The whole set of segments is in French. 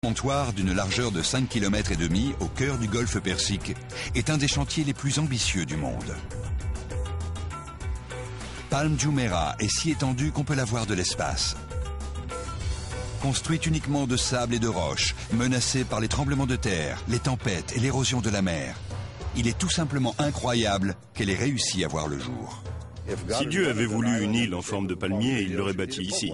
Le montoir d'une largeur de 5,5 km au cœur du golfe Persique est un des chantiers les plus ambitieux du monde. Palm Jumeirah est si étendue qu'on peut la voir de l'espace. Construite uniquement de sable et de roches, menacée par les tremblements de terre, les tempêtes et l'érosion de la mer, il est tout simplement incroyable qu'elle ait réussi à voir le jour. Si Dieu avait voulu une île en forme de palmier, il l'aurait bâtie ici.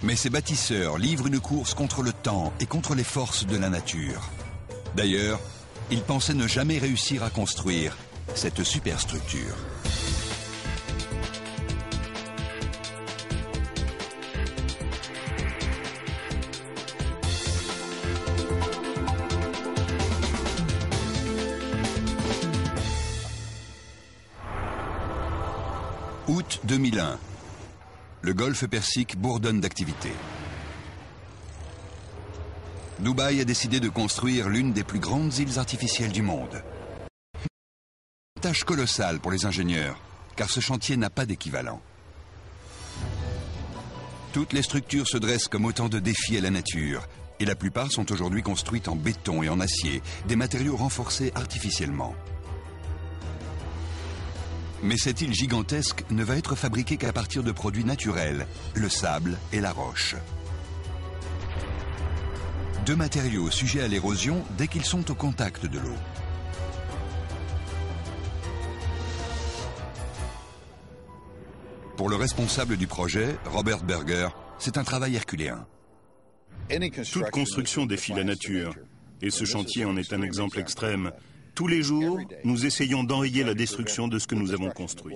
Mais ces bâtisseurs livrent une course contre le temps et contre les forces de la nature. D'ailleurs, ils pensaient ne jamais réussir à construire cette superstructure. Août 2001. Le golfe Persique bourdonne d'activité. Dubaï a décidé de construire l'une des plus grandes îles artificielles du monde. Une tâche colossale pour les ingénieurs, car ce chantier n'a pas d'équivalent. Toutes les structures se dressent comme autant de défis à la nature, et la plupart sont aujourd'hui construites en béton et en acier, des matériaux renforcés artificiellement. Mais cette île gigantesque ne va être fabriquée qu'à partir de produits naturels, le sable et la roche. Deux matériaux sujets à l'érosion dès qu'ils sont au contact de l'eau. Pour le responsable du projet, Robert Berger, c'est un travail herculéen. Toute construction défie la nature, et ce chantier en est un exemple extrême. Tous les jours, nous essayons d'enrayer la destruction de ce que nous avons construit.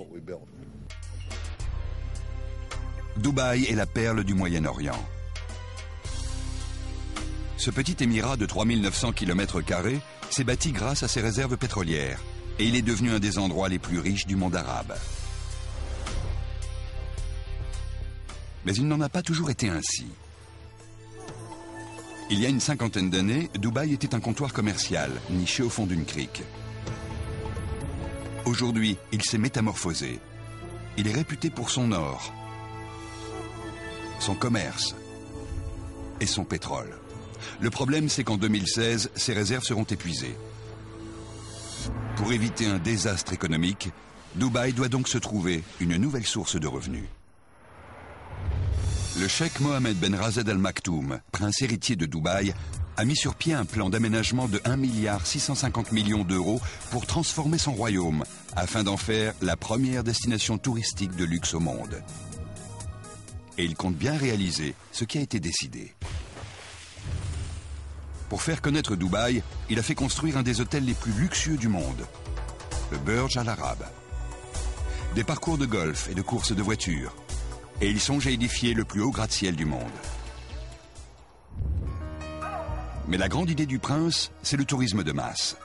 Dubaï est la perle du Moyen-Orient. Ce petit émirat de 3900 km² s'est bâti grâce à ses réserves pétrolières et il est devenu un des endroits les plus riches du monde arabe. Mais il n'en a pas toujours été ainsi. Il y a une cinquantaine d'années, Dubaï était un comptoir commercial, niché au fond d'une crique. Aujourd'hui, il s'est métamorphosé. Il est réputé pour son or, son commerce et son pétrole. Le problème, c'est qu'en 2016, ses réserves seront épuisées. Pour éviter un désastre économique, Dubaï doit donc se trouver une nouvelle source de revenus. Le cheikh Mohammed Ben Razed Al Maktoum, prince héritier de Dubaï, a mis sur pied un plan d'aménagement de 1,650 milliard d'euros pour transformer son royaume, afin d'en faire la première destination touristique de luxe au monde. Et il compte bien réaliser ce qui a été décidé. Pour faire connaître Dubaï, il a fait construire un des hôtels les plus luxueux du monde, le Burj Al Arab. Des parcours de golf et de courses de voitures. Et il songe à édifier le plus haut gratte-ciel du monde. Mais la grande idée du prince, c'est le tourisme de masse.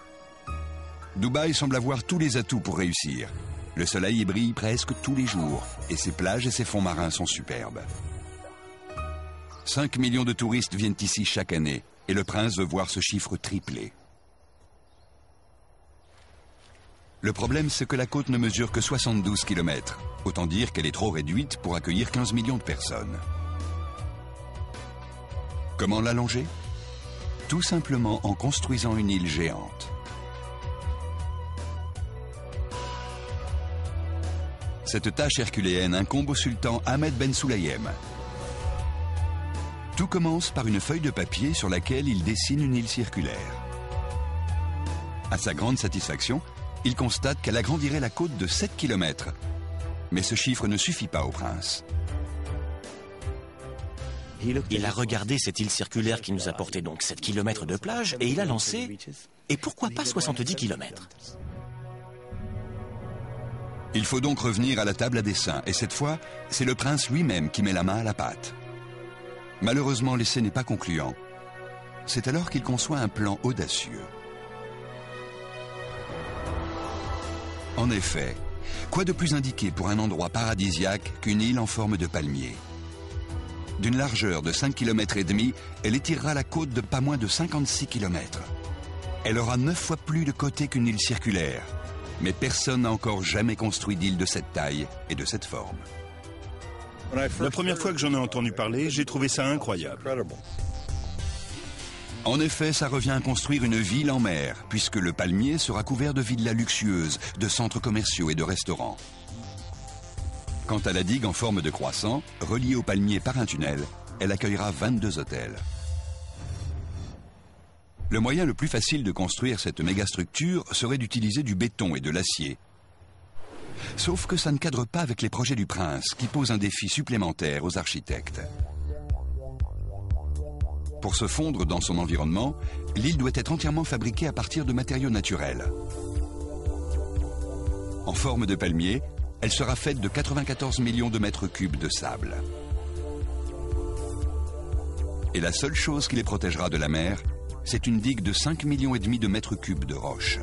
Dubaï semble avoir tous les atouts pour réussir. Le soleil y brille presque tous les jours, et ses plages et ses fonds marins sont superbes. 5 millions de touristes viennent ici chaque année, et le prince veut voir ce chiffre tripler. Le problème, c'est que la côte ne mesure que 72 km. Autant dire qu'elle est trop réduite pour accueillir 15 millions de personnes. Comment l'allonger? Tout simplement en construisant une île géante. Cette tâche herculéenne incombe au sultan Ahmed Ben Sulayem. Tout commence par une feuille de papier sur laquelle il dessine une île circulaire. À sa grande satisfaction, il constate qu'elle agrandirait la côte de 7 km. Mais ce chiffre ne suffit pas au prince. Il a regardé cette île circulaire qui nous apportait donc 7 km de plage et il a lancé « Et pourquoi pas 70 km ?» Il faut donc revenir à la table à dessin et cette fois, c'est le prince lui-même qui met la main à la pâte. Malheureusement, l'essai n'est pas concluant. C'est alors qu'il conçoit un plan audacieux. En effet, quoi de plus indiqué pour un endroit paradisiaque qu'une île en forme de palmier? D'une largeur de 5,5 km, elle étirera la côte de pas moins de 56 km. Elle aura 9 fois plus de côtés qu'une île circulaire. Mais personne n'a encore jamais construit d'île de cette taille et de cette forme. La première fois que j'en ai entendu parler, j'ai trouvé ça incroyable. En effet, ça revient à construire une ville en mer, puisque le palmier sera couvert de villas luxueuses, de centres commerciaux et de restaurants. Quant à la digue en forme de croissant, reliée au palmier par un tunnel, elle accueillera 22 hôtels. Le moyen le plus facile de construire cette mégastructure serait d'utiliser du béton et de l'acier. Sauf que ça ne cadre pas avec les projets du prince, qui posent un défi supplémentaire aux architectes. Pour se fondre dans son environnement, l'île doit être entièrement fabriquée à partir de matériaux naturels. En forme de palmier, elle sera faite de 94 millions de mètres cubes de sable. Et la seule chose qui les protégera de la mer, c'est une digue de 5,5 millions de mètres cubes de roches.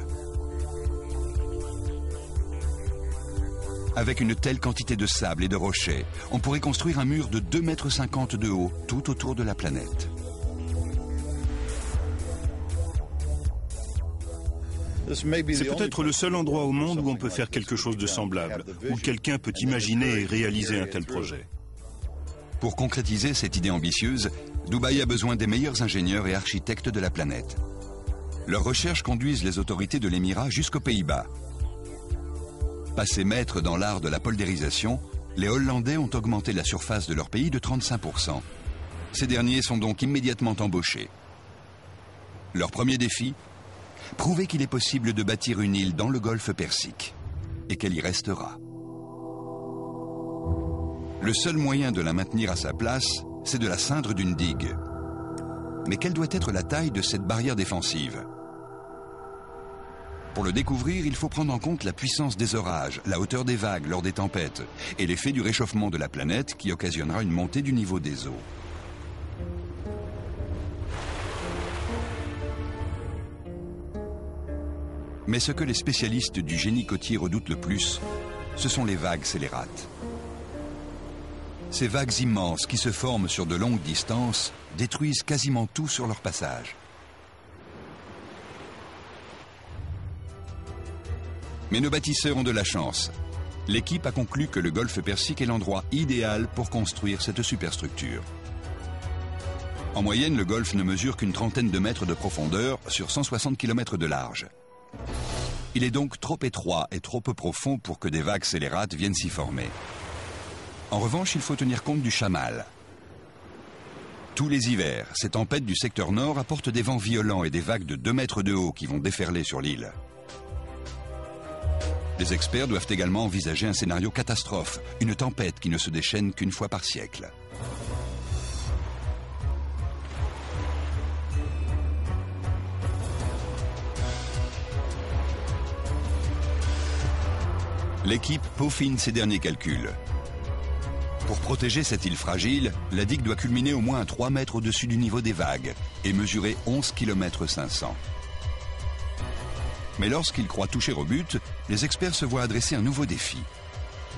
Avec une telle quantité de sable et de rochers, on pourrait construire un mur de 2,50 mètres de haut tout autour de la planète. C'est peut-être le seul endroit au monde où on peut faire quelque chose de semblable, où quelqu'un peut imaginer et réaliser un tel projet. Pour concrétiser cette idée ambitieuse, Dubaï a besoin des meilleurs ingénieurs et architectes de la planète. Leurs recherches conduisent les autorités de l'Émirat jusqu'aux Pays-Bas. Passés maîtres dans l'art de la poldérisation, les Hollandais ont augmenté la surface de leur pays de 35%. Ces derniers sont donc immédiatement embauchés. Leur premier défi ? Prouver qu'il est possible de bâtir une île dans le golfe Persique et qu'elle y restera. Le seul moyen de la maintenir à sa place, c'est de la ceindre d'une digue. Mais quelle doit être la taille de cette barrière défensive? Pour le découvrir, il faut prendre en compte la puissance des orages, la hauteur des vagues lors des tempêtes et l'effet du réchauffement de la planète qui occasionnera une montée du niveau des eaux. Mais ce que les spécialistes du génie côtier redoutent le plus, ce sont les vagues scélérates. Ces vagues immenses qui se forment sur de longues distances détruisent quasiment tout sur leur passage. Mais nos bâtisseurs ont de la chance. L'équipe a conclu que le golfe Persique est l'endroit idéal pour construire cette superstructure. En moyenne, le golfe ne mesure qu'une trentaine de mètres de profondeur sur 160 km de large. Il est donc trop étroit et trop peu profond pour que des vagues scélérates viennent s'y former. En revanche, il faut tenir compte du chamal. Tous les hivers, ces tempêtes du secteur nord apportent des vents violents et des vagues de 2 mètres de haut qui vont déferler sur l'île. Les experts doivent également envisager un scénario catastrophe, une tempête qui ne se déchaîne qu'une fois par siècle. L'équipe peaufine ses derniers calculs. Pour protéger cette île fragile, la digue doit culminer au moins à 3 mètres au-dessus du niveau des vagues et mesurer 11,5 km. Mais lorsqu'ils croient toucher au but, les experts se voient adresser un nouveau défi.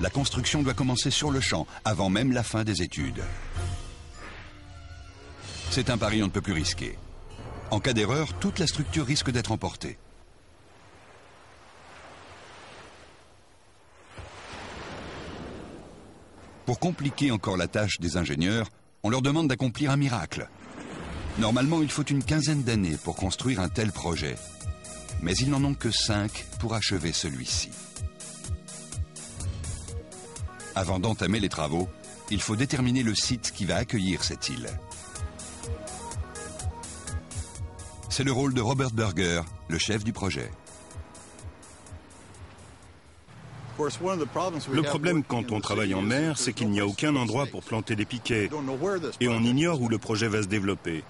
La construction doit commencer sur le champ, avant même la fin des études. C'est un pari on ne peut plus risquer. En cas d'erreur, toute la structure risque d'être emportée. Pour compliquer encore la tâche des ingénieurs, on leur demande d'accomplir un miracle. Normalement, il faut une quinzaine d'années pour construire un tel projet. Mais ils n'en ont que 5 pour achever celui-ci. Avant d'entamer les travaux, il faut déterminer le site qui va accueillir cette île. C'est le rôle de Robert Burger, le chef du projet. Le problème quand on travaille en mer, c'est qu'il n'y a aucun endroit pour planter des piquets et on ignore où le projet va se développer.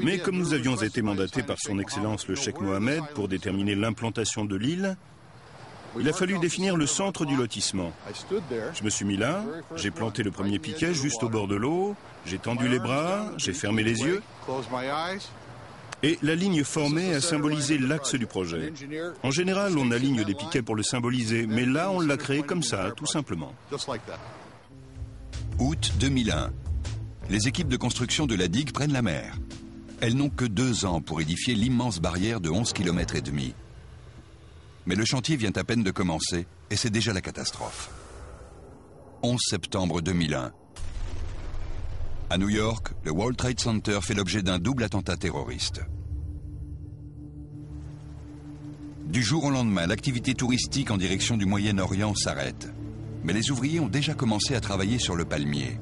Mais comme nous avions été mandatés par son Excellence le Cheikh Mohammed pour déterminer l'implantation de l'île, il a fallu définir le centre du lotissement. Je me suis mis là, j'ai planté le premier piquet juste au bord de l'eau, j'ai tendu les bras, j'ai fermé les yeux. Et la ligne formée a symbolisé l'axe du projet. En général, on aligne des piquets pour le symboliser, mais là, on l'a créé comme ça, tout simplement. Août 2001. Les équipes de construction de la digue prennent la mer. Elles n'ont que 2 ans pour édifier l'immense barrière de 11,5 km. Mais le chantier vient à peine de commencer et c'est déjà la catastrophe. 11 septembre 2001. À New York, le World Trade Center fait l'objet d'un double attentat terroriste. Du jour au lendemain, l'activité touristique en direction du Moyen-Orient s'arrête. Mais les ouvriers ont déjà commencé à travailler sur le palmier.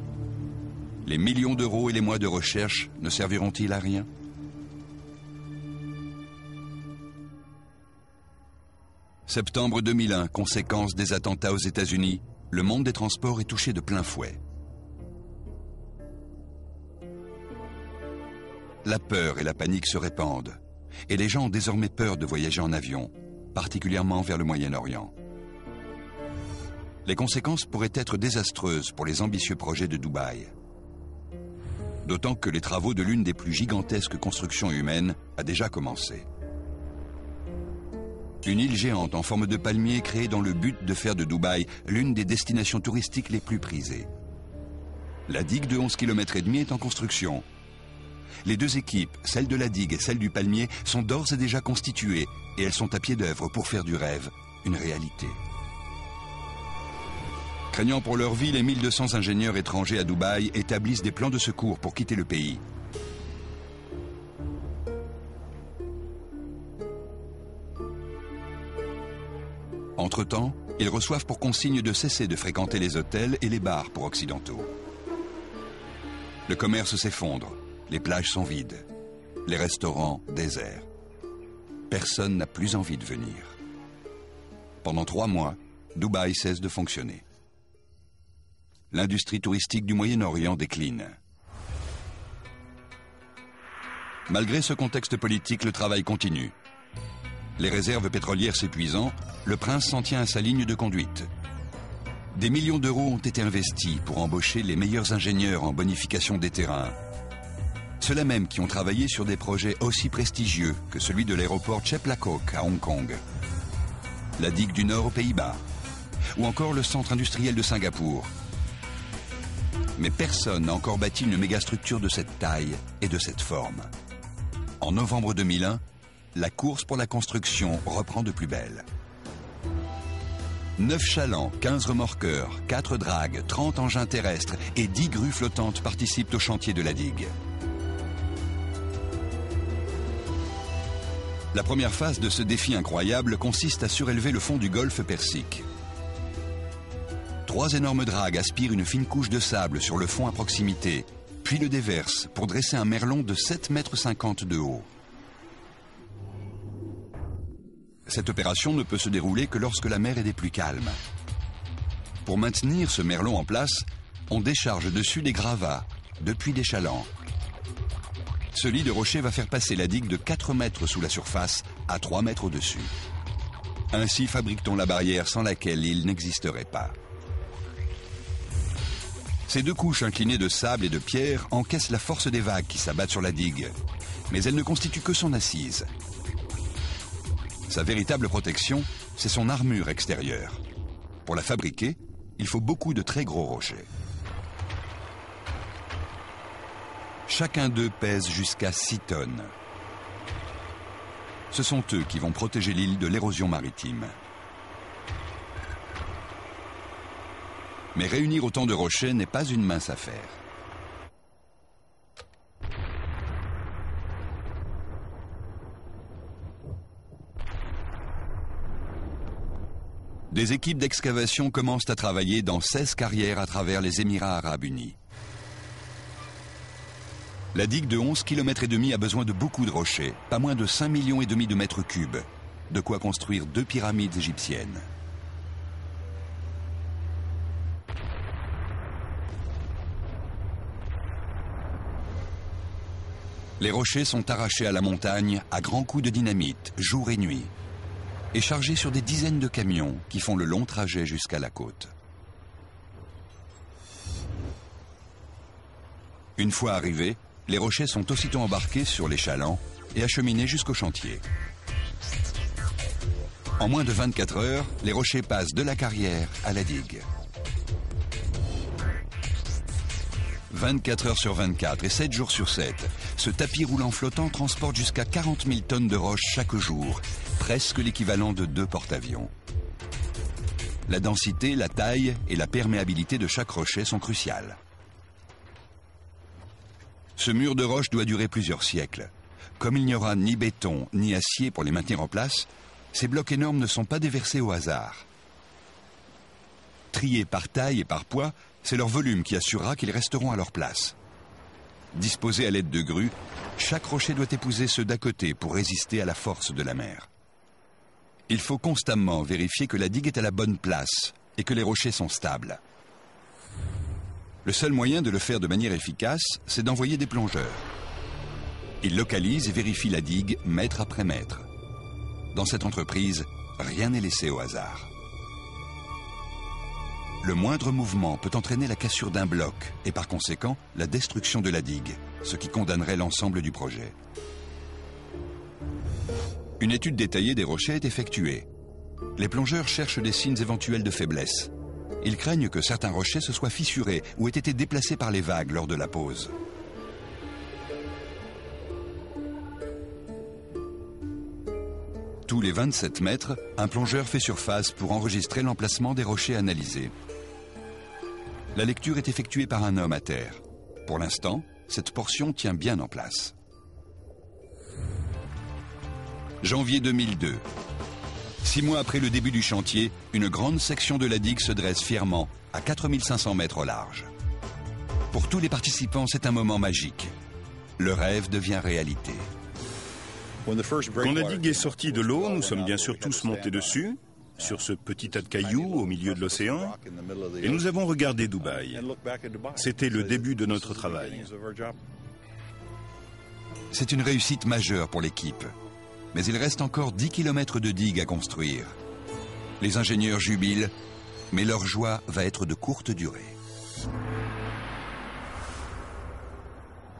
Les millions d'euros et les mois de recherche ne serviront-ils à rien? Septembre 2001, conséquence des attentats aux États-Unis, le monde des transports est touché de plein fouet. La peur et la panique se répandent, et les gens ont désormais peur de voyager en avion, particulièrement vers le Moyen-Orient. Les conséquences pourraient être désastreuses pour les ambitieux projets de Dubaï. D'autant que les travaux de l'une des plus gigantesques constructions humaines a déjà commencé. Une île géante en forme de palmier créée dans le but de faire de Dubaï l'une des destinations touristiques les plus prisées. La digue de 11,5 km est en construction. Les deux équipes, celle de la digue et celle du palmier, sont d'ores et déjà constituées et elles sont à pied d'œuvre pour faire du rêve une réalité. Craignant pour leur vie, les 1200 ingénieurs étrangers à Dubaï établissent des plans de secours pour quitter le pays. Entre-temps, ils reçoivent pour consigne de cesser de fréquenter les hôtels et les bars pour occidentaux. Le commerce s'effondre, les plages sont vides, les restaurants déserts. Personne n'a plus envie de venir. Pendant 3 mois, Dubaï cesse de fonctionner. L'industrie touristique du Moyen-Orient décline. Malgré ce contexte politique, le travail continue. Les réserves pétrolières s'épuisant, le prince s'en tient à sa ligne de conduite. Des millions d'euros ont été investis pour embaucher les meilleurs ingénieurs en bonification des terrains. Ceux-là même qui ont travaillé sur des projets aussi prestigieux que celui de l'aéroport Cheplakok à Hong Kong, la digue du Nord aux Pays-Bas, ou encore le centre industriel de Singapour. Mais personne n'a encore bâti une mégastructure de cette taille et de cette forme. En novembre 2001, la course pour la construction reprend de plus belle. 9 chalands, 15 remorqueurs, 4 dragues, 30 engins terrestres et 10 grues flottantes participent au chantier de la digue. La première phase de ce défi incroyable consiste à surélever le fond du golfe Persique. 3 énormes dragues aspirent une fine couche de sable sur le fond à proximité, puis le déversent pour dresser un merlon de 7,50 m de haut. Cette opération ne peut se dérouler que lorsque la mer est des plus calmes. Pour maintenir ce merlon en place, on décharge dessus des gravats, depuis des chalands. Ce lit de rocher va faire passer la digue de 4 mètres sous la surface à 3 mètres au-dessus. Ainsi fabrique-t-on la barrière sans laquelle il n'existerait pas. Ces 2 couches inclinées de sable et de pierre encaissent la force des vagues qui s'abattent sur la digue, mais elles ne constituent que son assise. Sa véritable protection, c'est son armure extérieure. Pour la fabriquer, il faut beaucoup de très gros rochers. Chacun d'eux pèse jusqu'à 6 tonnes. Ce sont eux qui vont protéger l'île de l'érosion maritime. Mais réunir autant de rochers n'est pas une mince affaire. Des équipes d'excavation commencent à travailler dans 16 carrières à travers les Émirats arabes unis. La digue de 11,5 km a besoin de beaucoup de rochers, pas moins de 5,5 millions de mètres cubes, de quoi construire 2 pyramides égyptiennes. Les rochers sont arrachés à la montagne à grands coups de dynamite, jour et nuit, et chargés sur des dizaines de camions qui font le long trajet jusqu'à la côte. Une fois arrivés, les rochers sont aussitôt embarqués sur les chalands et acheminés jusqu'au chantier. En moins de 24 heures, les rochers passent de la carrière à la digue. 24 heures sur 24 et 7 jours sur 7, ce tapis roulant flottant transporte jusqu'à 40 000 tonnes de roches chaque jour, presque l'équivalent de 2 porte-avions. La densité, la taille et la perméabilité de chaque rocher sont cruciales. Ce mur de roche doit durer plusieurs siècles. Comme il n'y aura ni béton ni acier pour les maintenir en place, ces blocs énormes ne sont pas déversés au hasard. Triés par taille et par poids, c'est leur volume qui assurera qu'ils resteront à leur place. Disposés à l'aide de grues, chaque rocher doit épouser ceux d'à côté pour résister à la force de la mer. Il faut constamment vérifier que la digue est à la bonne place et que les rochers sont stables. Le seul moyen de le faire de manière efficace, c'est d'envoyer des plongeurs. Ils localisent et vérifient la digue mètre après mètre. Dans cette entreprise, rien n'est laissé au hasard. Le moindre mouvement peut entraîner la cassure d'un bloc et par conséquent la destruction de la digue, ce qui condamnerait l'ensemble du projet. Une étude détaillée des rochers est effectuée. Les plongeurs cherchent des signes éventuels de faiblesse. Ils craignent que certains rochers se soient fissurés ou aient été déplacés par les vagues lors de la pause. Tous les 27 mètres, un plongeur fait surface pour enregistrer l'emplacement des rochers analysés. La lecture est effectuée par un homme à terre. Pour l'instant, cette portion tient bien en place. Janvier 2002. 6 mois après le début du chantier, une grande section de la digue se dresse fièrement à 4500 mètres au large. Pour tous les participants, c'est un moment magique. Le rêve devient réalité. Quand la digue est sortie de l'eau, nous sommes bien sûr tous montés dessus, sur ce petit tas de cailloux au milieu de l'océan, et nous avons regardé Dubaï. C'était le début de notre travail. C'est une réussite majeure pour l'équipe. Mais il reste encore 10 km de digue à construire. Les ingénieurs jubilent, mais leur joie va être de courte durée.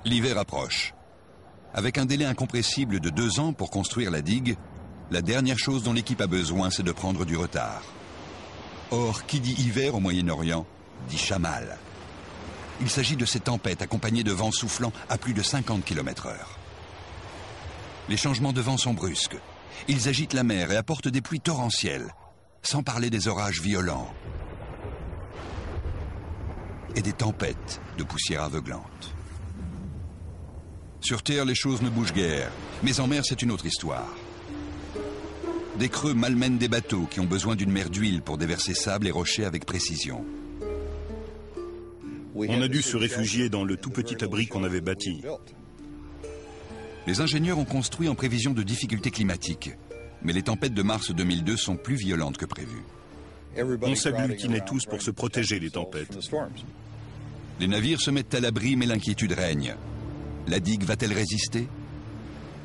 L'hiver approche. Avec un délai incompressible de 2 ans pour construire la digue, la dernière chose dont l'équipe a besoin, c'est de prendre du retard. Or, qui dit hiver au Moyen-Orient, dit chamal. Il s'agit de ces tempêtes accompagnées de vents soufflant à plus de 50 km/h. Les changements de vent sont brusques. Ils agitent la mer et apportent des pluies torrentielles, sans parler des orages violents et des tempêtes de poussière aveuglante. Sur Terre, les choses ne bougent guère, mais en mer, c'est une autre histoire. Des creux malmènent des bateaux qui ont besoin d'une mer d'huile pour déverser sable et rochers avec précision. On a dû se réfugier dans le tout petit abri qu'on avait bâti. Les ingénieurs ont construit en prévision de difficultés climatiques, mais les tempêtes de mars 2002 sont plus violentes que prévu. On s'agglutinait tous pour se protéger des tempêtes. Les navires se mettent à l'abri, mais l'inquiétude règne. La digue va-t-elle résister?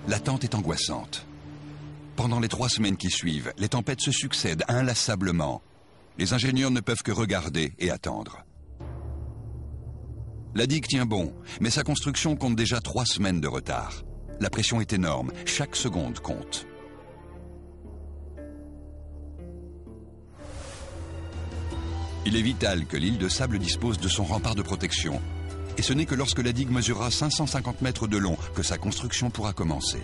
L'attente est angoissante. Pendant les 3 semaines qui suivent, les tempêtes se succèdent inlassablement. Les ingénieurs ne peuvent que regarder et attendre. La digue tient bon, mais sa construction compte déjà 3 semaines de retard. La pression est énorme, chaque seconde compte. Il est vital que l'île de Sable dispose de son rempart de protection. Et ce n'est que lorsque la digue mesurera 550 mètres de long que sa construction pourra commencer.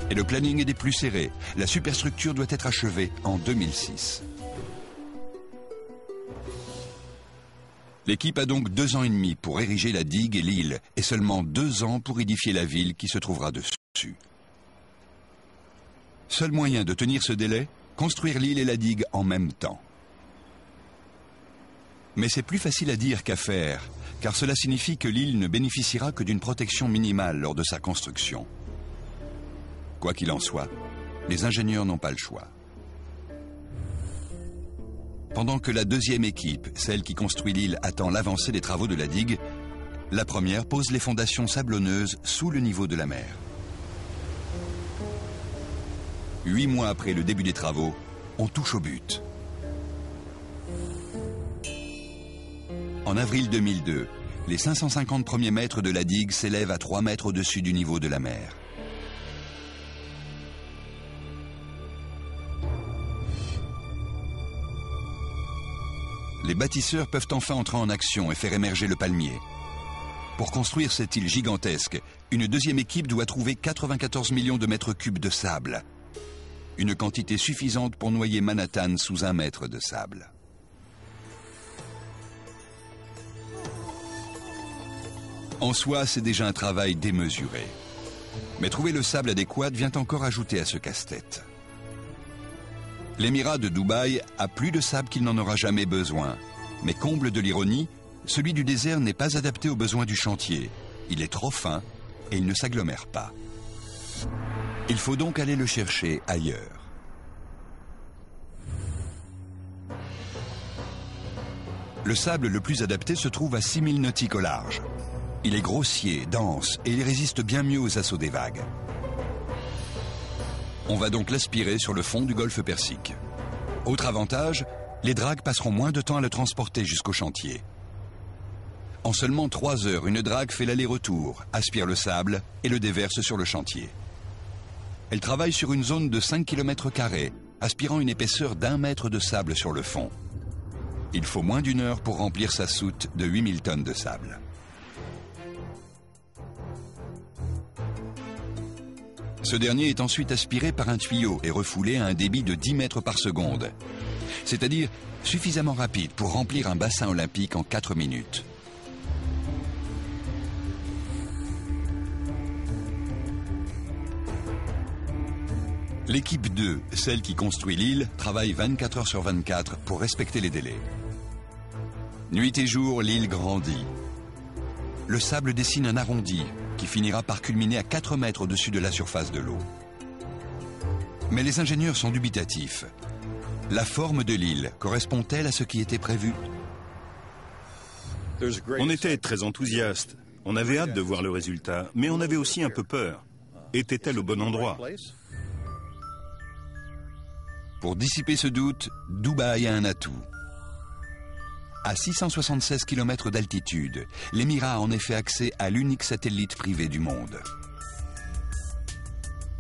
Et le planning est des plus serrés. La superstructure doit être achevée en 2006. L'équipe a donc 2 ans et demi pour ériger la digue et l'île, et seulement 2 ans pour édifier la ville qui se trouvera dessus. Seul moyen de tenir ce délai, construire l'île et la digue en même temps. Mais c'est plus facile à dire qu'à faire, car cela signifie que l'île ne bénéficiera que d'une protection minimale lors de sa construction. Quoi qu'il en soit, les ingénieurs n'ont pas le choix. Pendant que la deuxième équipe, celle qui construit l'île, attend l'avancée des travaux de la digue, la première pose les fondations sablonneuses sous le niveau de la mer. 8 mois après le début des travaux, on touche au but. En avril 2002, les 550 premiers mètres de la digue s'élèvent à 3 mètres au-dessus du niveau de la mer. Les bâtisseurs peuvent enfin entrer en action et faire émerger le palmier. Pour construire cette île gigantesque, une deuxième équipe doit trouver 94 millions de mètres cubes de sable. Une quantité suffisante pour noyer Manhattan sous 1 mètre de sable. En soi, c'est déjà un travail démesuré. Mais trouver le sable adéquat vient encore ajouter à ce casse-tête. L'émirat de Dubaï a plus de sable qu'il n'en aura jamais besoin. Mais comble de l'ironie, celui du désert n'est pas adapté aux besoins du chantier. Il est trop fin et il ne s'agglomère pas. Il faut donc aller le chercher ailleurs. Le sable le plus adapté se trouve à 6000 nautiques au large. Il est grossier, dense et il résiste bien mieux aux assauts des vagues. On va donc l'aspirer sur le fond du golfe Persique. Autre avantage, les dragues passeront moins de temps à le transporter jusqu'au chantier. En seulement 3 heures, une drague fait l'aller-retour, aspire le sable et le déverse sur le chantier. Elle travaille sur une zone de 5 km², aspirant une épaisseur d'1 mètre de sable sur le fond. Il faut moins d'1 heure pour remplir sa soute de 8000 tonnes de sable. Ce dernier est ensuite aspiré par un tuyau et refoulé à un débit de 10 mètres par seconde, c'est-à-dire suffisamment rapide pour remplir un bassin olympique en 4 minutes. L'équipe 2, celle qui construit l'île, travaille 24 heures sur 24 pour respecter les délais. Nuit et jour, l'île grandit. Le sable dessine un arrondi qui finira par culminer à 4 mètres au-dessus de la surface de l'eau. Mais les ingénieurs sont dubitatifs. La forme de l'île correspond-elle à ce qui était prévu? On était très enthousiastes. On avait hâte de voir le résultat, mais on avait aussi un peu peur. Était-elle au bon endroit? Pour dissiper ce doute, Dubaï a un atout. À 676 km d'altitude, l'émirat a en effet accès à l'unique satellite privé du monde.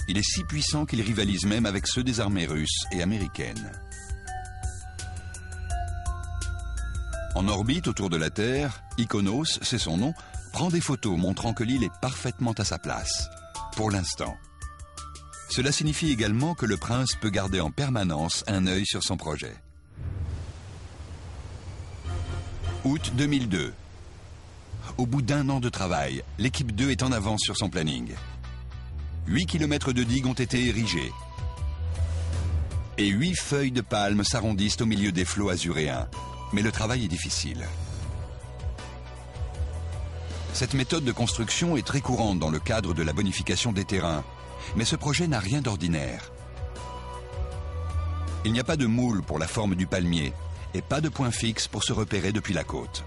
Il est si puissant qu'il rivalise même avec ceux des armées russes et américaines. En orbite autour de la Terre, Ikonos, c'est son nom, prend des photos montrant que l'île est parfaitement à sa place, pour l'instant. Cela signifie également que le prince peut garder en permanence un œil sur son projet. Août 2002. Au bout d'1 an de travail, l'équipe 2 est en avance sur son planning. 8 km de digues ont été érigés. Et 8 feuilles de palme s'arrondissent au milieu des flots azuréens. Mais le travail est difficile. Cette méthode de construction est très courante dans le cadre de la bonification des terrains. Mais ce projet n'a rien d'ordinaire. Il n'y a pas de moule pour la forme du palmier et pas de point fixe pour se repérer depuis la côte.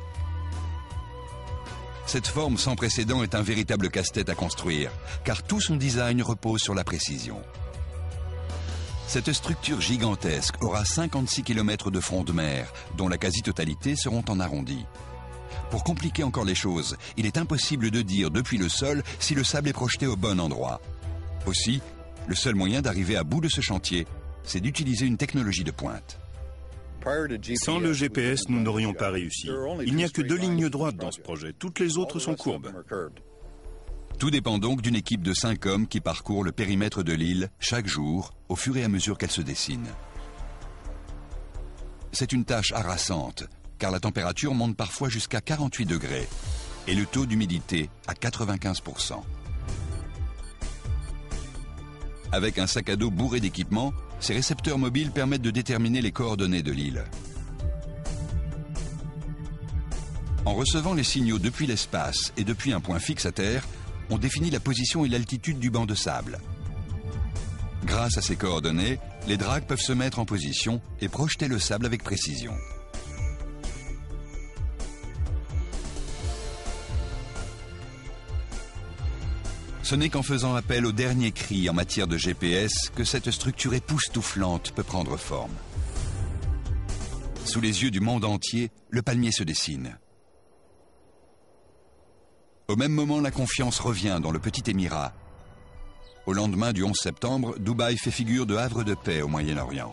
Cette forme sans précédent est un véritable casse-tête à construire, car tout son design repose sur la précision. Cette structure gigantesque aura 56 km de front de mer, dont la quasi-totalité seront en arrondi. Pour compliquer encore les choses, il est impossible de dire depuis le sol si le sable est projeté au bon endroit. Aussi, le seul moyen d'arriver à bout de ce chantier, c'est d'utiliser une technologie de pointe. Sans le GPS, nous n'aurions pas réussi. Il n'y a que 2 lignes droites dans ce projet. Toutes les autres sont courbes. Tout dépend donc d'une équipe de 5 hommes qui parcourt le périmètre de l'île chaque jour, au fur et à mesure qu'elle se dessine. C'est une tâche harassante, car la température monte parfois jusqu'à 48 degrés et le taux d'humidité à 95%. Avec un sac à dos bourré d'équipements, ces récepteurs mobiles permettent de déterminer les coordonnées de l'île. En recevant les signaux depuis l'espace et depuis un point fixe à terre, on définit la position et l'altitude du banc de sable. Grâce à ces coordonnées, les dragues peuvent se mettre en position et projeter le sable avec précision. Ce n'est qu'en faisant appel au dernier cri en matière de GPS que cette structure époustouflante peut prendre forme. Sous les yeux du monde entier, le palmier se dessine. Au même moment, la confiance revient dans le petit émirat. Au lendemain du 11 septembre, Dubaï fait figure de havre de paix au Moyen-Orient.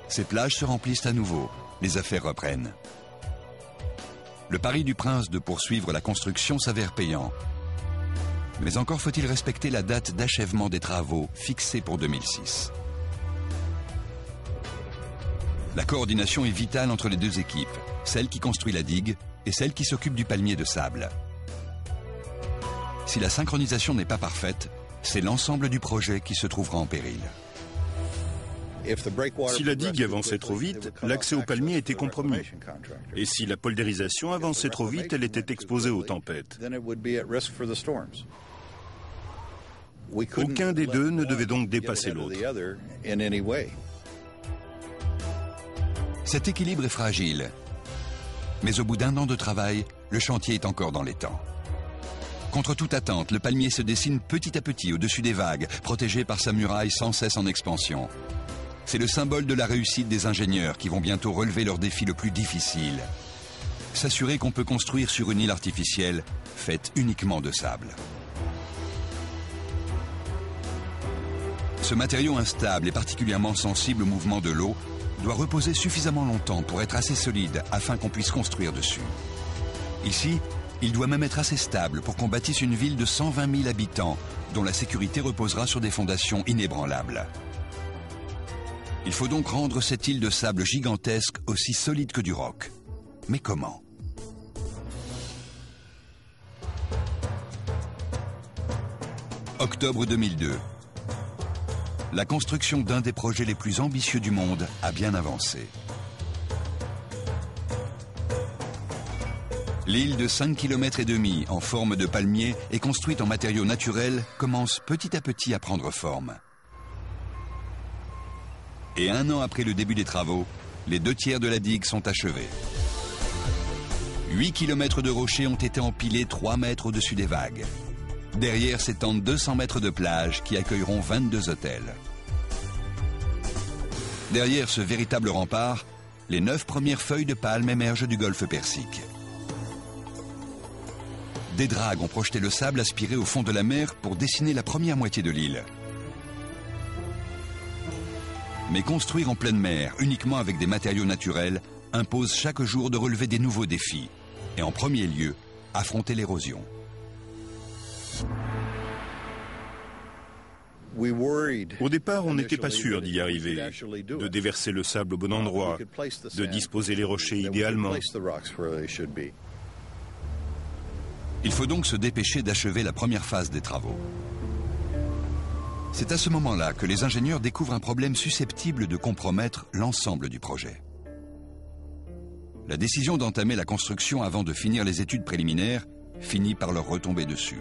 Ses plages se remplissent à nouveau, les affaires reprennent. Le pari du prince de poursuivre la construction s'avère payant. Mais encore faut-il respecter la date d'achèvement des travaux fixée pour 2006. La coordination est vitale entre les deux équipes, celle qui construit la digue et celle qui s'occupe du palmier de sable. Si la synchronisation n'est pas parfaite, c'est l'ensemble du projet qui se trouvera en péril. Si la digue avançait trop vite, l'accès au palmier était compromis. Et si la poldérisation avançait trop vite, elle était exposée aux tempêtes. Aucun des deux ne devait donc dépasser l'autre. Cet équilibre est fragile. Mais au bout d'1 an de travail, le chantier est encore dans les temps. Contre toute attente, le palmier se dessine petit à petit au-dessus des vagues, protégé par sa muraille sans cesse en expansion. C'est le symbole de la réussite des ingénieurs qui vont bientôt relever leur défi le plus difficile. S'assurer qu'on peut construire sur une île artificielle faite uniquement de sable. Ce matériau instable et particulièrement sensible au mouvement de l'eau doit reposer suffisamment longtemps pour être assez solide afin qu'on puisse construire dessus. Ici, il doit même être assez stable pour qu'on bâtisse une ville de 120 000 habitants dont la sécurité reposera sur des fondations inébranlables. Il faut donc rendre cette île de sable gigantesque aussi solide que du roc. Mais comment ? Octobre 2002. La construction d'un des projets les plus ambitieux du monde a bien avancé. L'île de 5,5 km en forme de palmier et construite en matériaux naturels commence petit à petit à prendre forme. Et 1 an après le début des travaux, les 2/3 de la digue sont achevés. 8 km de rochers ont été empilés 3 mètres au-dessus des vagues. Derrière s'étendent 200 mètres de plage qui accueilleront 22 hôtels. Derrière ce véritable rempart, les 9 premières feuilles de palme émergent du golfe Persique. Des dragues ont projeté le sable aspiré au fond de la mer pour dessiner la première moitié de l'île. Mais construire en pleine mer, uniquement avec des matériaux naturels, impose chaque jour de relever des nouveaux défis. Et en premier lieu, affronter l'érosion. Au départ, on n'était pas sûr d'y arriver, de déverser le sable au bon endroit, de disposer les rochers idéalement. Il faut donc se dépêcher d'achever la première phase des travaux. C'est à ce moment-là que les ingénieurs découvrent un problème susceptible de compromettre l'ensemble du projet. La décision d'entamer la construction avant de finir les études préliminaires finit par leur retomber dessus.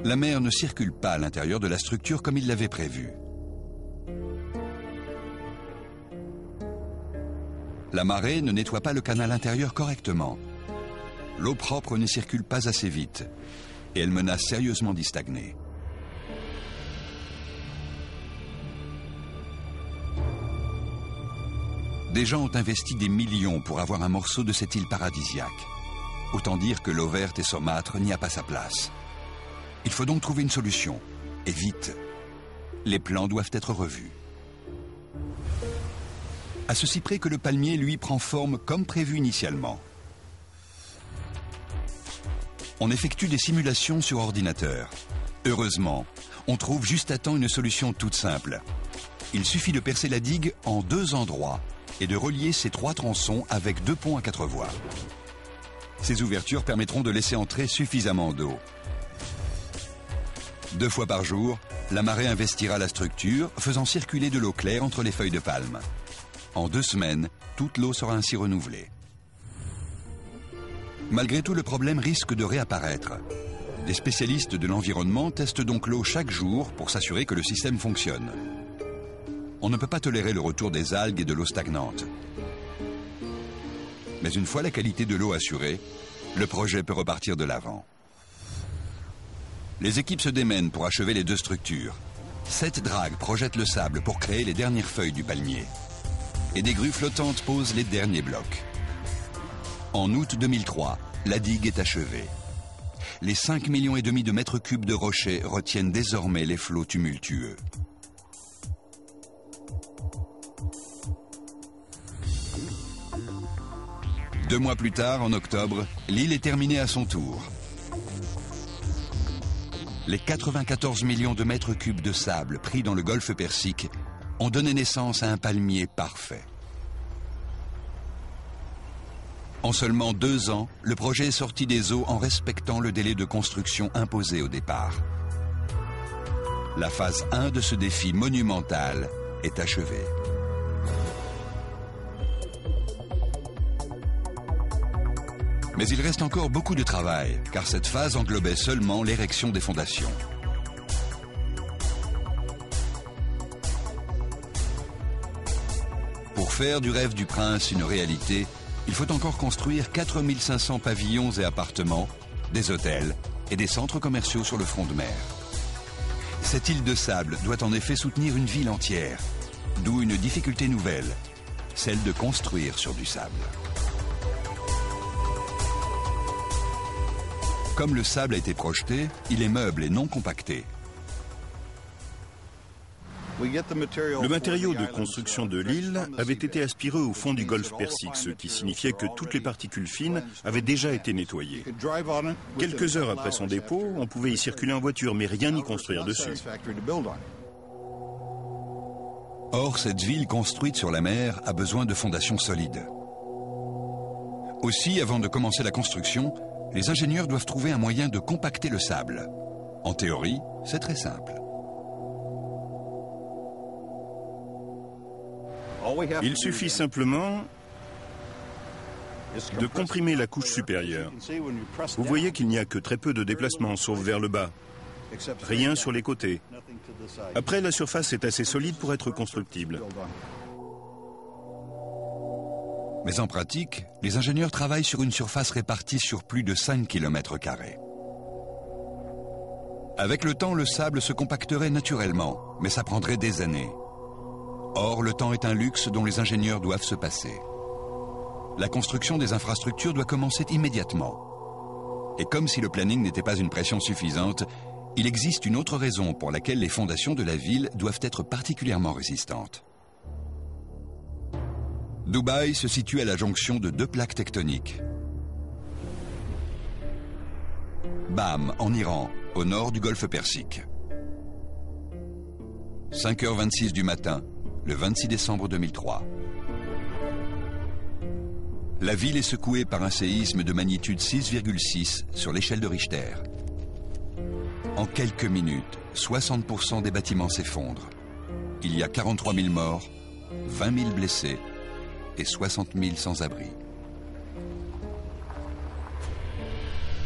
La mer ne circule pas à l'intérieur de la structure comme ils l'avaient prévu. La marée ne nettoie pas le canal intérieur correctement. L'eau propre ne circule pas assez vite et elle menace sérieusement d'y stagner. Des gens ont investi des millions pour avoir un morceau de cette île paradisiaque. Autant dire que l'eau verte et saumâtre n'y a pas sa place. Il faut donc trouver une solution, et vite. Les plans doivent être revus. À ceci près que le palmier, lui, prend forme comme prévu initialement. On effectue des simulations sur ordinateur. Heureusement, on trouve juste à temps une solution toute simple. Il suffit de percer la digue en 2 endroits et de relier ces 3 tronçons avec 2 ponts à 4 voies. Ces ouvertures permettront de laisser entrer suffisamment d'eau. 2 fois par jour, la marée investira la structure, faisant circuler de l'eau claire entre les feuilles de palme. En 2 semaines, toute l'eau sera ainsi renouvelée. Malgré tout, le problème risque de réapparaître. Des spécialistes de l'environnement testent donc l'eau chaque jour pour s'assurer que le système fonctionne. On ne peut pas tolérer le retour des algues et de l'eau stagnante. Mais une fois la qualité de l'eau assurée, le projet peut repartir de l'avant. Les équipes se démènent pour achever les 2 structures. 7 dragues projettent le sable pour créer les dernières feuilles du palmier. Et des grues flottantes posent les derniers blocs. En août 2003, la digue est achevée. Les 5,5 millions de mètres cubes de rochers retiennent désormais les flots tumultueux. Deux mois plus tard, en octobre, l'île est terminée à son tour. Les 94 millions de mètres cubes de sable pris dans le golfe Persique ont donné naissance à un palmier parfait. En seulement 2 ans, le projet est sorti des eaux en respectant le délai de construction imposé au départ. La phase 1 de ce défi monumental est achevée. Mais il reste encore beaucoup de travail, car cette phase englobait seulement l'érection des fondations. Pour faire du rêve du prince une réalité, il faut encore construire 4500 pavillons et appartements, des hôtels et des centres commerciaux sur le front de mer. Cette île de sable doit en effet soutenir une ville entière, d'où une difficulté nouvelle, celle de construire sur du sable. Comme le sable a été projeté, il est meuble et non compacté. Le matériau de construction de l'île avait été aspiré au fond du golfe Persique, ce qui signifiait que toutes les particules fines avaient déjà été nettoyées. Quelques heures après son dépôt, on pouvait y circuler en voiture, mais rien n'y construire dessus. Or, cette ville construite sur la mer a besoin de fondations solides. Aussi, avant de commencer la construction, les ingénieurs doivent trouver un moyen de compacter le sable. En théorie, c'est très simple. Il suffit simplement de comprimer la couche supérieure. Vous voyez qu'il n'y a que très peu de déplacement, sauf vers le bas. Rien sur les côtés. Après, la surface est assez solide pour être constructible. Mais en pratique, les ingénieurs travaillent sur une surface répartie sur plus de 5 km². Avec le temps, le sable se compacterait naturellement, mais ça prendrait des années. Or, le temps est un luxe dont les ingénieurs doivent se passer. La construction des infrastructures doit commencer immédiatement. Et comme si le planning n'était pas une pression suffisante, il existe une autre raison pour laquelle les fondations de la ville doivent être particulièrement résistantes. Dubaï se situe à la jonction de 2 plaques tectoniques. Bam, en Iran, au nord du golfe Persique. 5h26 du matin, le 26 décembre 2003. La ville est secouée par un séisme de magnitude 6,6 sur l'échelle de Richter. En quelques minutes, 60% des bâtiments s'effondrent. Il y a 43 000 morts, 20 000 blessés et 60 000 sans-abri.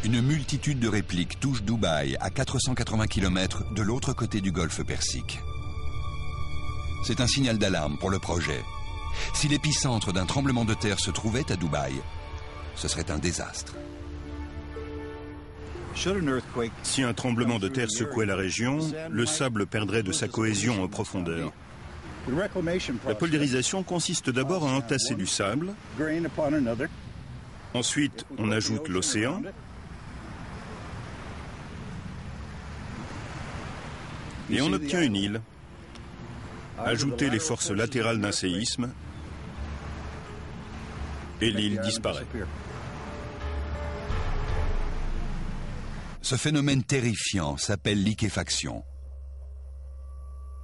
Une multitude de répliques touche Dubaï à 480 km de l'autre côté du golfe Persique. C'est un signal d'alarme pour le projet. Si l'épicentre d'un tremblement de terre se trouvait à Dubaï, ce serait un désastre. Si un tremblement de terre secouait la région, le sable perdrait de sa cohésion en profondeur. La polymérisation consiste d'abord à entasser du sable. Ensuite, on ajoute l'océan. Et on obtient une île. Ajoutez les forces latérales d'un séisme et l'île disparaît. Ce phénomène terrifiant s'appelle liquéfaction.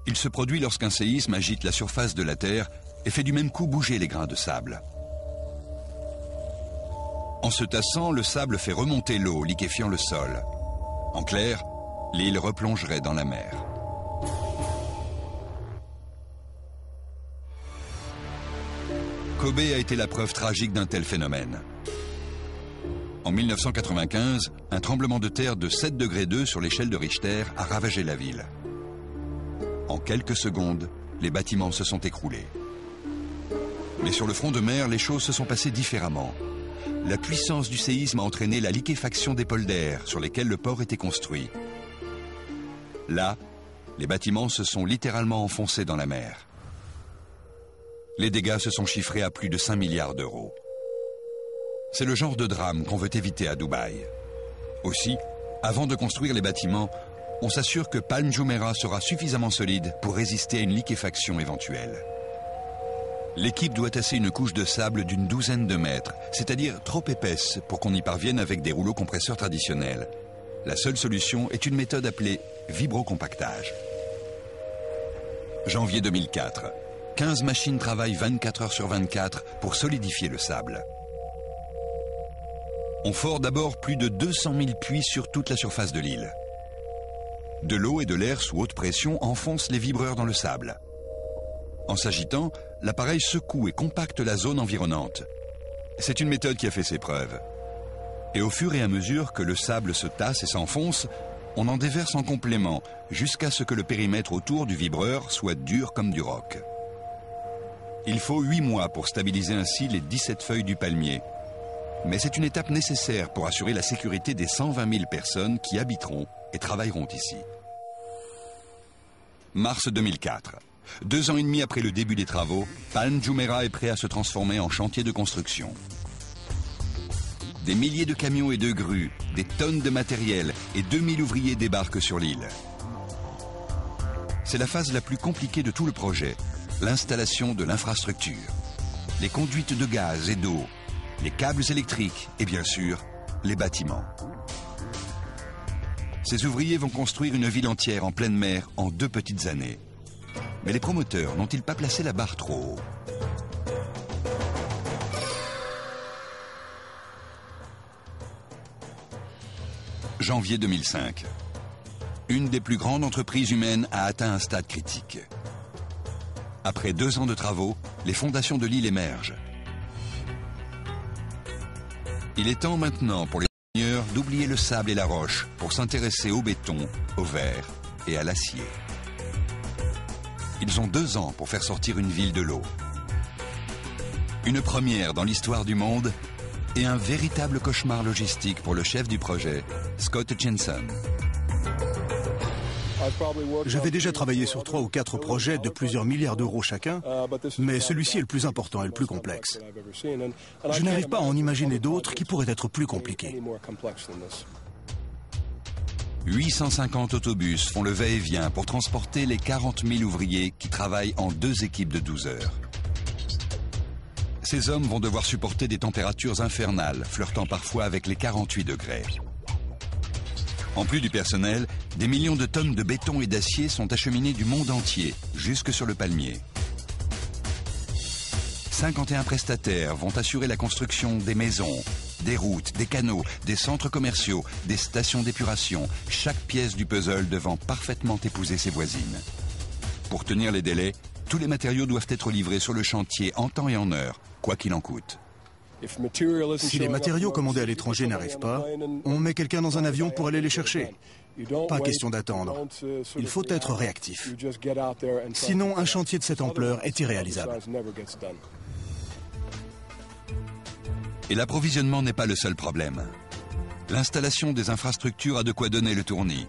Il se produit lorsqu'un séisme agite la surface de la Terre et fait du même coup bouger les grains de sable. En se tassant, le sable fait remonter l'eau, liquéfiant le sol. En clair, l'île replongerait dans la mer. Kobe a été la preuve tragique d'un tel phénomène. En 1995, un tremblement de terre de 7,2 degrés sur l'échelle de Richter a ravagé la ville. En quelques secondes, les bâtiments se sont écroulés. Mais sur le front de mer, les choses se sont passées différemment. La puissance du séisme a entraîné la liquéfaction des polders sur lesquels le port était construit. Là, les bâtiments se sont littéralement enfoncés dans la mer. Les dégâts se sont chiffrés à plus de 5 milliards d'euros. C'est le genre de drame qu'on veut éviter à Dubaï. Aussi, avant de construire les bâtiments, on s'assure que Palm Jumeirah sera suffisamment solide pour résister à une liquéfaction éventuelle. L'équipe doit tasser une couche de sable d'une 12aine de mètres, c'est-à-dire trop épaisse pour qu'on y parvienne avec des rouleaux compresseurs traditionnels. La seule solution est une méthode appelée vibrocompactage. Janvier 2004. 15 machines travaillent 24 heures sur 24 pour solidifier le sable. On fore d'abord plus de 200 000 puits sur toute la surface de l'île. De l'eau et de l'air sous haute pression enfoncent les vibreurs dans le sable. En s'agitant, l'appareil secoue et compacte la zone environnante. C'est une méthode qui a fait ses preuves. Et au fur et à mesure que le sable se tasse et s'enfonce, on en déverse en complément jusqu'à ce que le périmètre autour du vibreur soit dur comme du roc. Il faut 8 mois pour stabiliser ainsi les 17 feuilles du palmier. Mais c'est une étape nécessaire pour assurer la sécurité des 120 000 personnes qui habiteront et travailleront ici. Mars 2004. 2 ans et demi après le début des travaux, Palm Jumeirah est prêt à se transformer en chantier de construction. Des milliers de camions et de grues, des tonnes de matériel et 2000 ouvriers débarquent sur l'île. C'est la phase la plus compliquée de tout le projet, l'installation de l'infrastructure. Les conduites de gaz et d'eau, les câbles électriques et bien sûr, les bâtiments. Ces ouvriers vont construire une ville entière en pleine mer en 2 petites années. Mais les promoteurs n'ont-ils pas placé la barre trop haut? Janvier 2005. Une des plus grandes entreprises humaines a atteint un stade critique. Après 2 ans de travaux, les fondations de l'île émergent. Il est temps maintenant pour les ingénieurs d'oublier le sable et la roche pour s'intéresser au béton, au verre et à l'acier. Ils ont 2 ans pour faire sortir une ville de l'eau. Une première dans l'histoire du monde et un véritable cauchemar logistique pour le chef du projet, Scott Jensen. J'avais déjà travaillé sur 3 ou 4 projets de plusieurs milliards d'euros chacun, mais celui-ci est le plus important et le plus complexe. Je n'arrive pas à en imaginer d'autres qui pourraient être plus compliqués. 850 autobus font le va-et-vient pour transporter les 40 000 ouvriers qui travaillent en 2 équipes de 12 heures. Ces hommes vont devoir supporter des températures infernales, flirtant parfois avec les 48 degrés. En plus du personnel, des millions de tonnes de béton et d'acier sont acheminées du monde entier, jusque sur le palmier. 51 prestataires vont assurer la construction des maisons, des routes, des canaux, des centres commerciaux, des stations d'épuration, chaque pièce du puzzle devant parfaitement épouser ses voisines. Pour tenir les délais, tous les matériaux doivent être livrés sur le chantier en temps et en heure, quoi qu'il en coûte. Si les matériaux commandés à l'étranger n'arrivent pas, on met quelqu'un dans un avion pour aller les chercher. Pas question d'attendre. Il faut être réactif. Sinon, un chantier de cette ampleur est irréalisable. Et l'approvisionnement n'est pas le seul problème. L'installation des infrastructures a de quoi donner le tournis.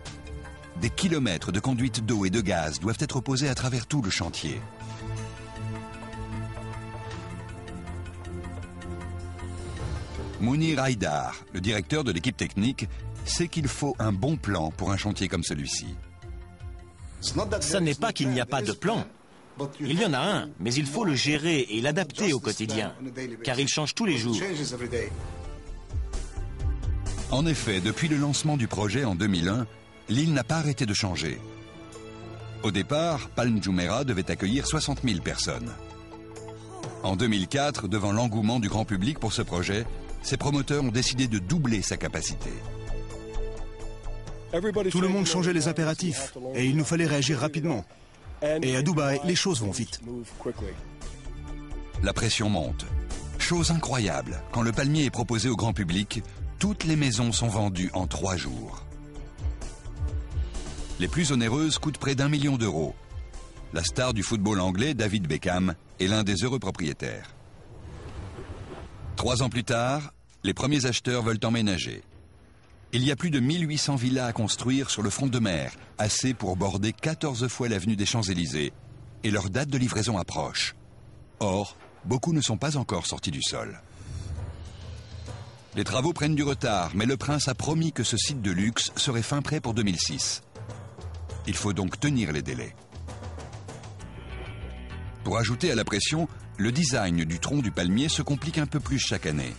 Des kilomètres de conduites d'eau et de gaz doivent être posés à travers tout le chantier. Mounir Haïdar, le directeur de l'équipe technique, sait qu'il faut un bon plan pour un chantier comme celui-ci. Ce n'est pas qu'il n'y a pas de plan. Il y en a un, mais il faut le gérer et l'adapter au quotidien, car il change tous les jours. En effet, depuis le lancement du projet en 2001, l'île n'a pas arrêté de changer. Au départ, Palm Jumeirah devait accueillir 60 000 personnes. En 2004, devant l'engouement du grand public pour ce projet, ses promoteurs ont décidé de doubler sa capacité. Tout le monde changeait les impératifs et il nous fallait réagir rapidement. Et à Dubaï, les choses vont vite. La pression monte. Chose incroyable, quand le palmier est proposé au grand public, toutes les maisons sont vendues en 3 jours. Les plus onéreuses coûtent près d'1 million d'euros. La star du football anglais, David Beckham, est l'un des heureux propriétaires. 3 ans plus tard, les premiers acheteurs veulent emménager. Il y a plus de 1800 villas à construire sur le front de mer, assez pour border 14 fois l'avenue des Champs-Élysées, et leur date de livraison approche. Or, beaucoup ne sont pas encore sortis du sol. Les travaux prennent du retard, mais le prince a promis que ce site de luxe serait fin prêt pour 2006. Il faut donc tenir les délais. Pour ajouter à la pression, le design du tronc du palmier se complique un peu plus chaque année.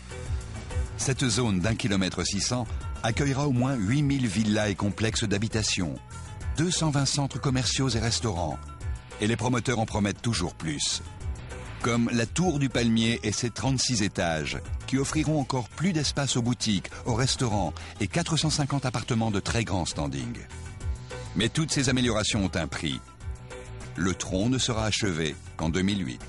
Cette zone d'1 km 600 accueillera au moins 8000 villas et complexes d'habitation, 220 centres commerciaux et restaurants, et les promoteurs en promettent toujours plus. Comme la tour du palmier et ses 36 étages, qui offriront encore plus d'espace aux boutiques, aux restaurants et 450 appartements de très grand standing. Mais toutes ces améliorations ont un prix. Le tronc ne sera achevé qu'en 2008.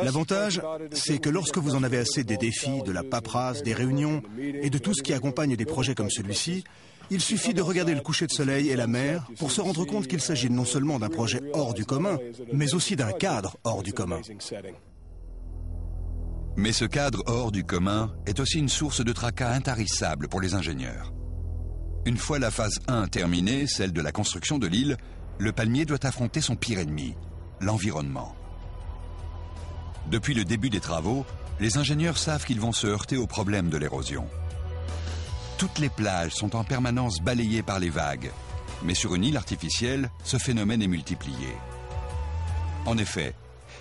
L'avantage, c'est que lorsque vous en avez assez des défis, de la paperasse, des réunions et de tout ce qui accompagne des projets comme celui-ci, il suffit de regarder le coucher de soleil et la mer pour se rendre compte qu'il s'agit non seulement d'un projet hors du commun, mais aussi d'un cadre hors du commun. Mais ce cadre hors du commun est aussi une source de tracas intarissable pour les ingénieurs. Une fois la phase 1 terminée, celle de la construction de l'île, le palmier doit affronter son pire ennemi, l'environnement. Depuis le début des travaux, les ingénieurs savent qu'ils vont se heurter au problème de l'érosion. Toutes les plages sont en permanence balayées par les vagues, mais sur une île artificielle, ce phénomène est multiplié. En effet,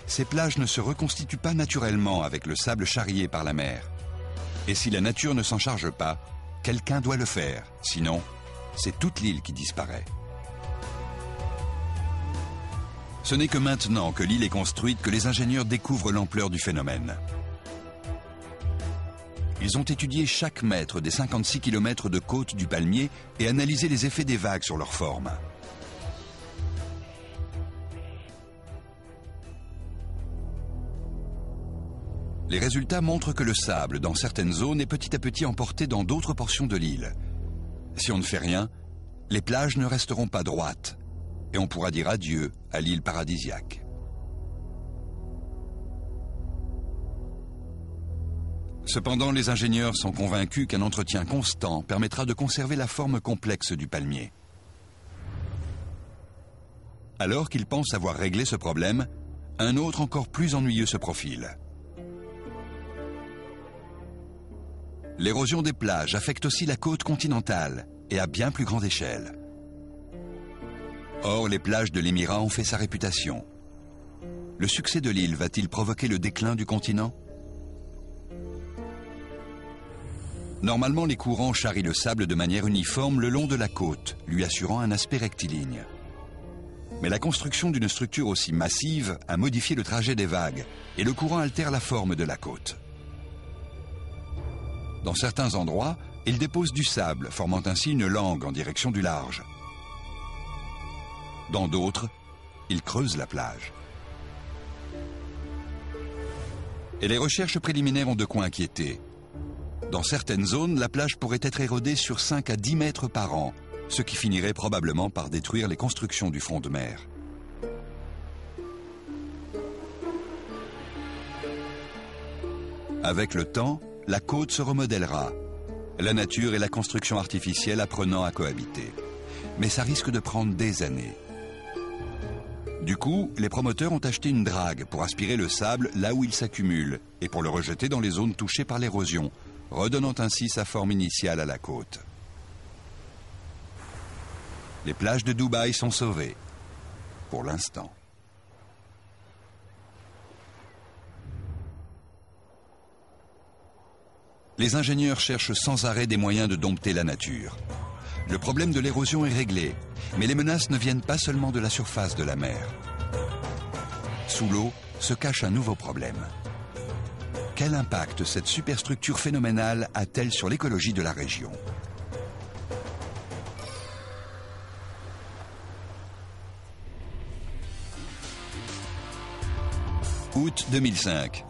ces plages ne se reconstituent pas naturellement avec le sable charrié par la mer. Et si la nature ne s'en charge pas, quelqu'un doit le faire, sinon, c'est toute l'île qui disparaît. Ce n'est que maintenant que l'île est construite que les ingénieurs découvrent l'ampleur du phénomène. Ils ont étudié chaque mètre des 56 km de côte du palmier et analysé les effets des vagues sur leur forme. Les résultats montrent que le sable dans certaines zones est petit à petit emporté dans d'autres portions de l'île. Si on ne fait rien, les plages ne resteront pas droites et on pourra dire adieu à l'île paradisiaque. Cependant, les ingénieurs sont convaincus qu'un entretien constant permettra de conserver la forme complexe du palmier. Alors qu'ils pensent avoir réglé ce problème, un autre encore plus ennuyeux se profile. L'érosion des plages affecte aussi la côte continentale et à bien plus grande échelle. Or, les plages de l'Émirat ont fait sa réputation. Le succès de l'île va-t-il provoquer le déclin du continent ? Normalement, les courants charrient le sable de manière uniforme le long de la côte, lui assurant un aspect rectiligne. Mais la construction d'une structure aussi massive a modifié le trajet des vagues et le courant altère la forme de la côte. Dans certains endroits, il dépose du sable, formant ainsi une langue en direction du large. Dans d'autres, il creuse la plage. Et les recherches préliminaires ont de quoi inquiéter. Dans certaines zones, la plage pourrait être érodée sur 5 à 10 mètres par an, ce qui finirait probablement par détruire les constructions du front de mer. Avec le temps, la côte se remodèlera, la nature et la construction artificielle apprenant à cohabiter. Mais ça risque de prendre des années. Du coup, les promoteurs ont acheté une drague pour aspirer le sable là où il s'accumule et pour le rejeter dans les zones touchées par l'érosion, redonnant ainsi sa forme initiale à la côte. Les plages de Dubaï sont sauvées, pour l'instant. Les ingénieurs cherchent sans arrêt des moyens de dompter la nature. Le problème de l'érosion est réglé, mais les menaces ne viennent pas seulement de la surface de la mer. Sous l'eau se cache un nouveau problème. Quel impact cette superstructure phénoménale a-t-elle sur l'écologie de la région ? Août 2005.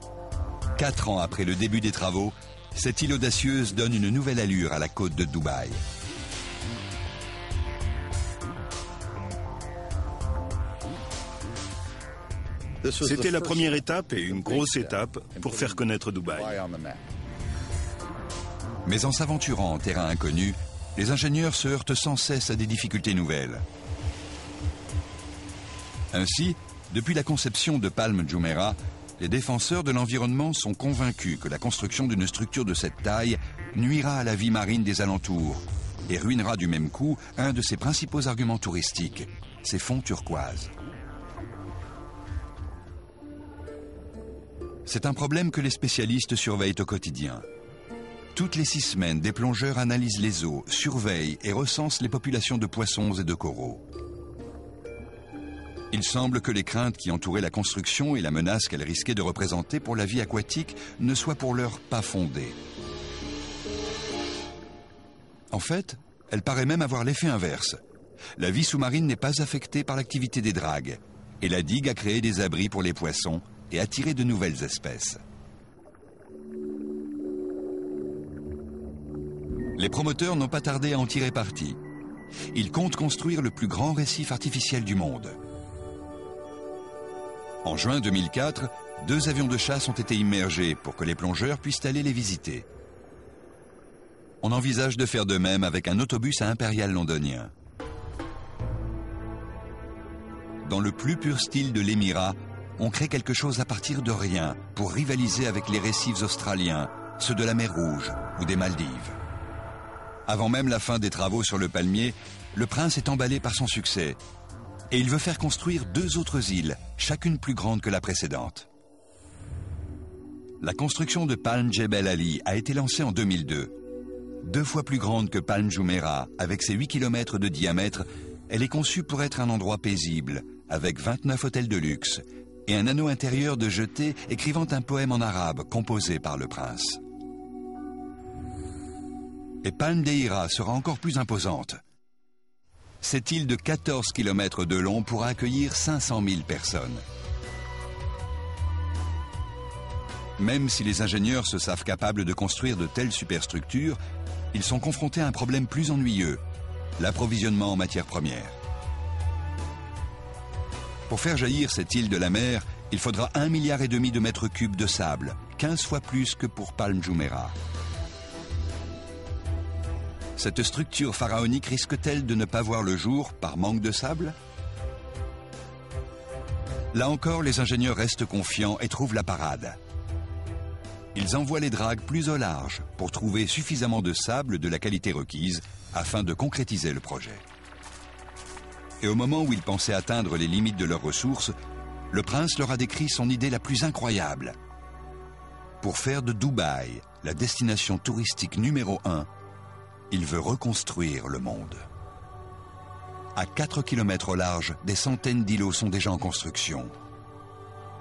4 ans après le début des travaux, cette île audacieuse donne une nouvelle allure à la côte de Dubaï. C'était la première étape et une grosse étape pour faire connaître Dubaï. Mais en s'aventurant en terrain inconnu, les ingénieurs se heurtent sans cesse à des difficultés nouvelles. Ainsi, depuis la conception de Palm Jumeirah, les défenseurs de l'environnement sont convaincus que la construction d'une structure de cette taille nuira à la vie marine des alentours et ruinera du même coup un de ses principaux arguments touristiques, ses fonds turquoises. C'est un problème que les spécialistes surveillent au quotidien. Toutes les 6 semaines, des plongeurs analysent les eaux, surveillent et recensent les populations de poissons et de coraux. Il semble que les craintes qui entouraient la construction et la menace qu'elle risquait de représenter pour la vie aquatique ne soient pour l'heure pas fondées. En fait, elle paraît même avoir l'effet inverse. La vie sous-marine n'est pas affectée par l'activité des dragues, et la digue a créé des abris pour les poissons et attiré de nouvelles espèces. Les promoteurs n'ont pas tardé à en tirer parti. Ils comptent construire le plus grand récif artificiel du monde. En juin 2004, 2 avions de chasse ont été immergés pour que les plongeurs puissent aller les visiter. On envisage de faire de même avec un autobus à Impérial londonien. Dans le plus pur style de l'Émirat, on crée quelque chose à partir de rien pour rivaliser avec les récifs australiens, ceux de la mer Rouge ou des Maldives. Avant même la fin des travaux sur le palmier, le prince est emballé par son succès. Et il veut faire construire 2 autres îles, chacune plus grande que la précédente. La construction de Palm Jebel Ali a été lancée en 2002. 2 fois plus grande que Palm Jumeirah, avec ses 8 km de diamètre, elle est conçue pour être un endroit paisible, avec 29 hôtels de luxe, et un anneau intérieur de jetée écrivant un poème en arabe composé par le prince. Et Palm Deira sera encore plus imposante. Cette île de 14 km de long pourra accueillir 500 000 personnes. Même si les ingénieurs se savent capables de construire de telles superstructures, ils sont confrontés à un problème plus ennuyeux, l'approvisionnement en matières premières. Pour faire jaillir cette île de la mer, il faudra 1,5 milliard de mètres cubes de sable, 15 fois plus que pour Palm Jumeirah. Cette structure pharaonique risque-t-elle de ne pas voir le jour par manque de sable? Là encore, les ingénieurs restent confiants et trouvent la parade. Ils envoient les dragues plus au large pour trouver suffisamment de sable de la qualité requise afin de concrétiser le projet. Et au moment où ils pensaient atteindre les limites de leurs ressources, le prince leur a décrit son idée la plus incroyable. Pour faire de Dubaï la destination touristique numéro 1, il veut reconstruire le monde. À 4 km au large, des centaines d'îlots sont déjà en construction.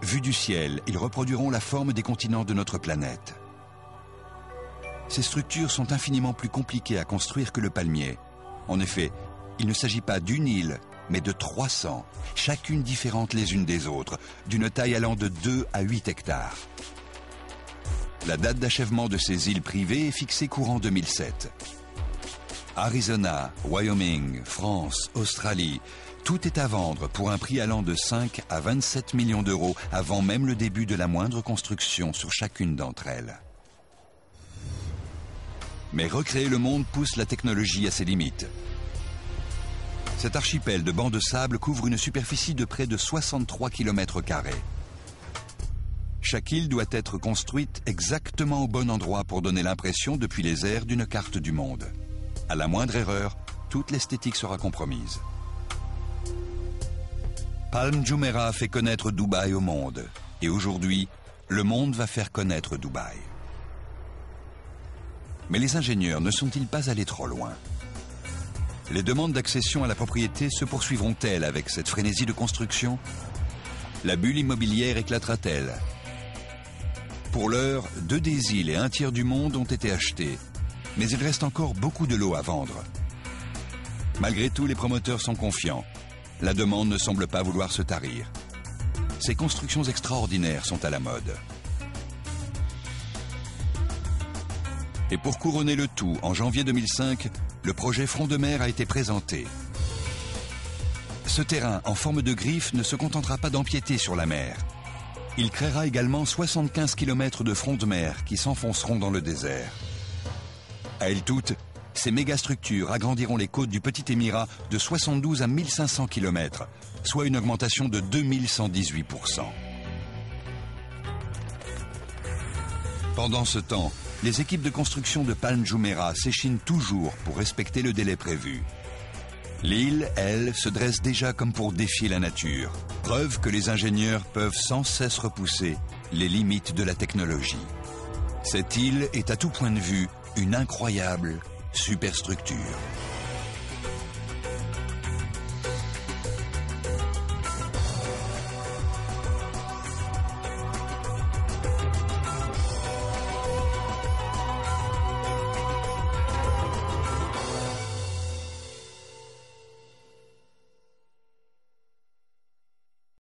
Vus du ciel, ils reproduiront la forme des continents de notre planète. Ces structures sont infiniment plus compliquées à construire que le palmier. En effet, il ne s'agit pas d'une île, mais de 300, chacune différente les unes des autres, d'une taille allant de 2 à 8 hectares. La date d'achèvement de ces îles privées est fixée courant 2007. Arizona, Wyoming, France, Australie, tout est à vendre pour un prix allant de 5 à 27 millions d'euros avant même le début de la moindre construction sur chacune d'entre elles. Mais recréer le monde pousse la technologie à ses limites. Cet archipel de bancs de sable couvre une superficie de près de 63 km². Chaque île doit être construite exactement au bon endroit pour donner l'impression depuis les airs d'une carte du monde. À la moindre erreur, toute l'esthétique sera compromise. Palm Jumeirah fait connaître Dubaï au monde. Et aujourd'hui, le monde va faire connaître Dubaï. Mais les ingénieurs ne sont-ils pas allés trop loin? Les demandes d'accession à la propriété se poursuivront-elles avec cette frénésie de construction? La bulle immobilière éclatera-t-elle? Pour l'heure, 2 des îles et 1/3 du monde ont été achetés. Mais il reste encore beaucoup de lots à vendre. Malgré tout, les promoteurs sont confiants. La demande ne semble pas vouloir se tarir. Ces constructions extraordinaires sont à la mode. Et pour couronner le tout, en janvier 2005, le projet Front de mer a été présenté. Ce terrain en forme de griffe ne se contentera pas d'empiéter sur la mer. Il créera également 75 km de front de mer qui s'enfonceront dans le désert. À elles toutes, ces mégastructures agrandiront les côtes du petit Émirat de 72 à 1500 km, soit une augmentation de 2118%. Pendant ce temps, les équipes de construction de Palm Jumeirah s'échinent toujours pour respecter le délai prévu. L'île, elle, se dresse déjà comme pour défier la nature, preuve que les ingénieurs peuvent sans cesse repousser les limites de la technologie. Cette île est à tout point de vue une incroyable superstructure.